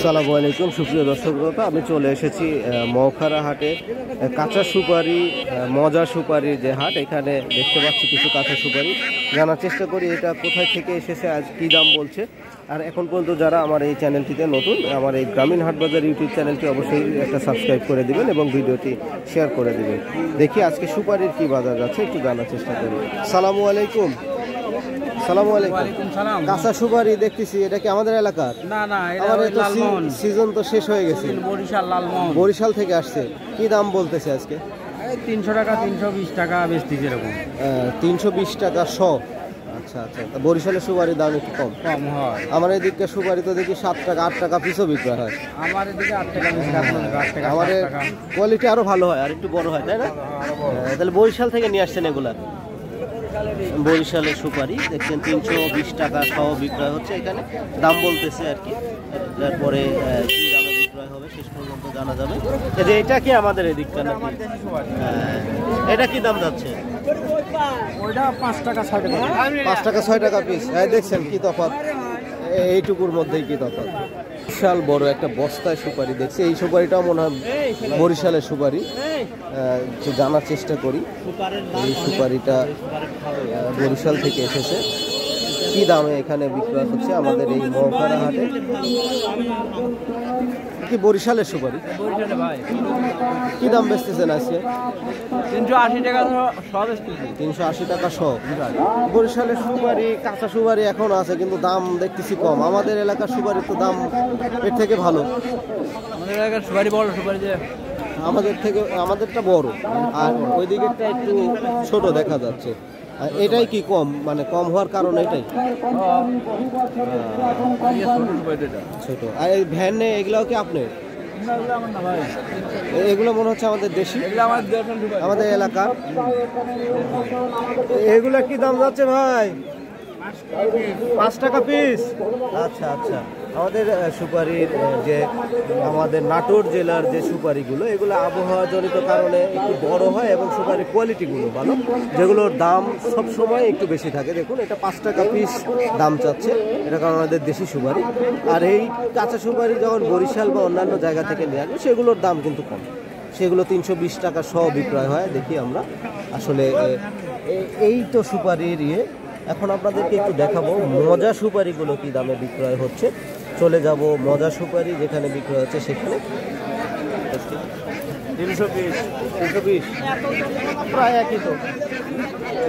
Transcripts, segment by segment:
আসসালামু আলাইকুম সুপ্রিয় দর্শক শ্রোতা, আমি চলে এসেছি মৌখারা হাটে। কাঁচা সুপারি, মজা সুপারির যে হাট, এখানে দেখতে পাচ্ছি কিছু কাঁচা সুপারি। জানার চেষ্টা করি এটা কোথায় থেকে এসেছে, আজ কী দাম বলছে। আর এখন পর্যন্ত যারা আমার এই চ্যানেলটিতে নতুন, আমার এই গ্রামীণ হাটবাজার ইউটিউব চ্যানেলটি অবশ্যই একটা সাবস্ক্রাইব করে দিবেন এবং ভিডিওটি শেয়ার করে দিবেন। দেখি আজকে সুপারির কী বাজার যাচ্ছে একটু জানার চেষ্টা করি। আসসালামু আলাইকুম। আসসালামু আলাইকুম। কাঁচা সুপারি দেখতেছি, এটা কি আমাদের এলাকার? না না, সিজন তো শেষ হয়ে গেছে। বরিশাল লালমোহন। বরিশাল থেকে আসছে। কি দাম বলতেছে আজকে? 300 টাকা 320 টাকা বেচতেছে এরকম। 320 টাকা 100। আচ্ছা আচ্ছা, বরিশালের সুপারির দাম একটু কম হয়। আমার এদিকে সুপারি তো দেখি 7 টাকা 8 টাকা পিসও বিক্রয় হয়। আমার এদিকে 8 টাকা বেশি, 8 টাকা। আমাদের কোয়ালিটি আরো ভালো হয়, আর একটু বড় হয়, তাই না? তাহলে বরিশাল থেকে নিয়ে আসছেন এগুলা? বরিশালের সুপারি দেখছেন 320 টাকা সহ বিক্রয় হচ্ছে। এখানে দাম বলতেছে আর কি, তারপরে কি দামে বিক্রয় হবে শেষ পর্যন্ত জানা যাবে। যে এটা কি আমাদের এদিকটা নাকি? এটা কি দাম যাচ্ছে? ওইটা 5 টাকা 6 টাকা। 5 টাকা 6 টাকা পিস। দেখছেন কি তফাৎ, এইটুকুর মধ্যেই কি তফাৎ। বিশাল বড় একটা বস্তায় সুপারি দেখছি। এই সুপারিটাও মনে হয় বরিশালের সুপারি। জানার চেষ্টা করি এই সুপারিটা বরিশাল থেকে এসেছে, কি দামে এখানে বিক্রয় হচ্ছে আমাদের এই মৌখারা হাটে। কি বরিশালের সুপারি? কি দাম বেচতেছেন আজকে? 380 টাকা 380 টাকা 100। বরিশালের সুপারি, কাঁচা সুপারি এখন আছে, কিন্তু দাম দেখতেছি কম। আমাদের এলাকার সুপারি তো দাম এর থেকে ভালো। আমাদের এলাকার সুপারি বড় সুপারি, যে আমাদেরটা বড়, আর ওই দিকেরটা একটু ছোট দেখা যাচ্ছে। এটাই কি কম, মানে কম হওয়ার কারণ এটাই ছোট। আর এই ভ্যানে এগুলাও কি আপনার? এগুলো মনে হচ্ছে আমাদের দেশি, আমাদের এলাকা। এগুলা কি দাম যাচ্ছে ভাই? 5 টাকা পিস। আচ্ছা আচ্ছা, আমাদের সুপারির যে আমাদের নাটোর জেলার যে সুপারিগুলো, এগুলো আবহাওয়া জনিত কারণে একটু বড় হয় এবং সুপারির কোয়ালিটিগুলো ভালো, যেগুলোর দাম সব সময় একটু বেশি থাকে। দেখুন এটা 5 টাকা পিস দাম চাচ্ছে, এটা কারণ আমাদের দেশি সুপারি। আর এই কাঁচা সুপারি যখন বরিশাল বা অন্যান্য জায়গা থেকে নিয়ে আসবে, সেগুলোর দাম কিন্তু কম, সেগুলো 320 টাকা সহ বিক্রয় হয়। দেখি আমরা আসলে এই তো সুপারির ইয়ে। এখন আপনাদেরকে একটু দেখাবো মজা সুপারিগুলো কি দামে বিক্রয় হচ্ছে। চলে যাব মজা সুপারি যেখানে বিক্রয় হচ্ছে সেখানে। 320 প্রায় একই তো।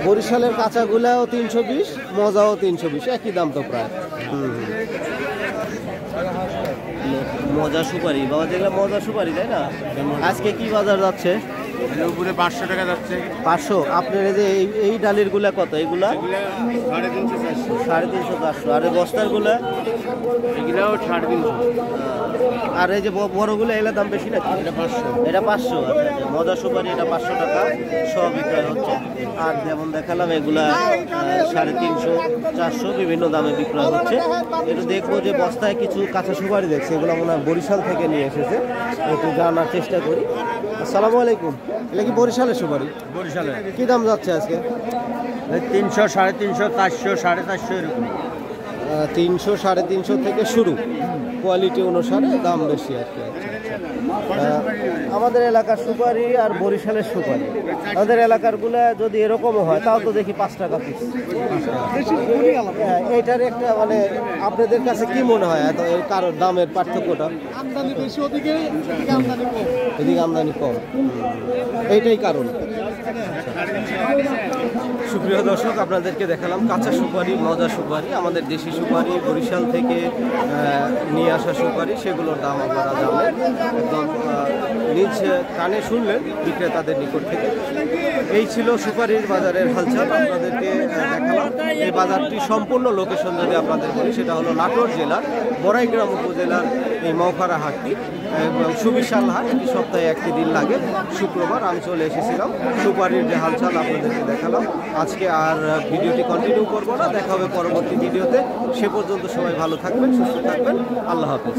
বরিশালের কাঁচাগুলাও 320, মজাও 320, একই দাম তো প্রায়। মজা সুপারি বাবা, যেগুলো মজা সুপারি তাই না? আজকে কি বাজার যাচ্ছে? উপরে 500 টাকা যাচ্ছে। 500। আপনার এই যে এই ডালির গুলা কত? এইগুলা 350 400। আর এই বস্তার গুলা এগুলাও 350। আর এই যে বড়গুলো এগুলোর দাম বেশি নাকি? এটা 500। এটা 500। আচ্ছা আচ্ছা, মজা সুপারি এটা 500 টাকা সব বিক্রয় হচ্ছে। আর যেমন দেখালাম এগুলা 350 400 বিভিন্ন দামে বিক্রয় হচ্ছে। একটু দেখবো যে বস্তায় কিছু কাঁচা সুপারি দেখছি, এগুলো মনে হয় বরিশাল থেকে নিয়ে এসেছে, একটু জানার চেষ্টা করি। আসসালামু আলাইকুম। এটা কি বরিশালের সুপারি? বরিশালে কি দাম যাচ্ছে আজকে? 300 350 400 450 এরকম। 300 350 থেকে শুরু, কোয়ালিটি অনুসারে দাম বেশি আর কি। আমাদের এলাকার সুপারি আর বরিশালের সুপারি, আমাদের এলাকারগুলা যদি এরকমও হয় তাও তো দেখি 5 টাকা পিস। এইটার একটা মানে আপনাদের কাছে কি মনে হয় এত এই কারোর দামের পার্থক্যটা? আমদানি বেশি ওদিকে, এদিকে আমদানি কম, এইটাই কারণ। সুপ্রিয় দর্শক, আপনাদেরকে দেখালাম কাঁচা সুপারি, মজা সুপারি, আমাদের দেশি সুপারি, বরিশাল থেকে নিয়ে আসা সুপারি, সেগুলোর দাম আপনারা জানেন, একদম নিজ কানে শুনলেন বিক্রেতাদের নিকট থেকে। এই ছিল সুপারির বাজারের হালচাল, আপনাদেরকে দেখালাম। এই বাজারটি সম্পূর্ণ লোকেশন যদি আপনাদের বলি, সেটা হলো নাটোর জেলার বড়াইগ্রাম উপজেলার এই মৌখারা হাটটি, সুবিশাল হাট। এটি সপ্তাহে একটি দিন লাগে, শুক্রবার। আমি চলে এসেছিলাম, সুপারির যে হালচাল আপনাদেরকে দেখালাম। আজকে আর ভিডিওটি কন্টিনিউ করবো না, দেখা হবে পরবর্তী ভিডিওতে। সে পর্যন্ত সবাই ভালো থাকবেন, সুস্থ থাকবেন। আল্লাহ হাফেজ।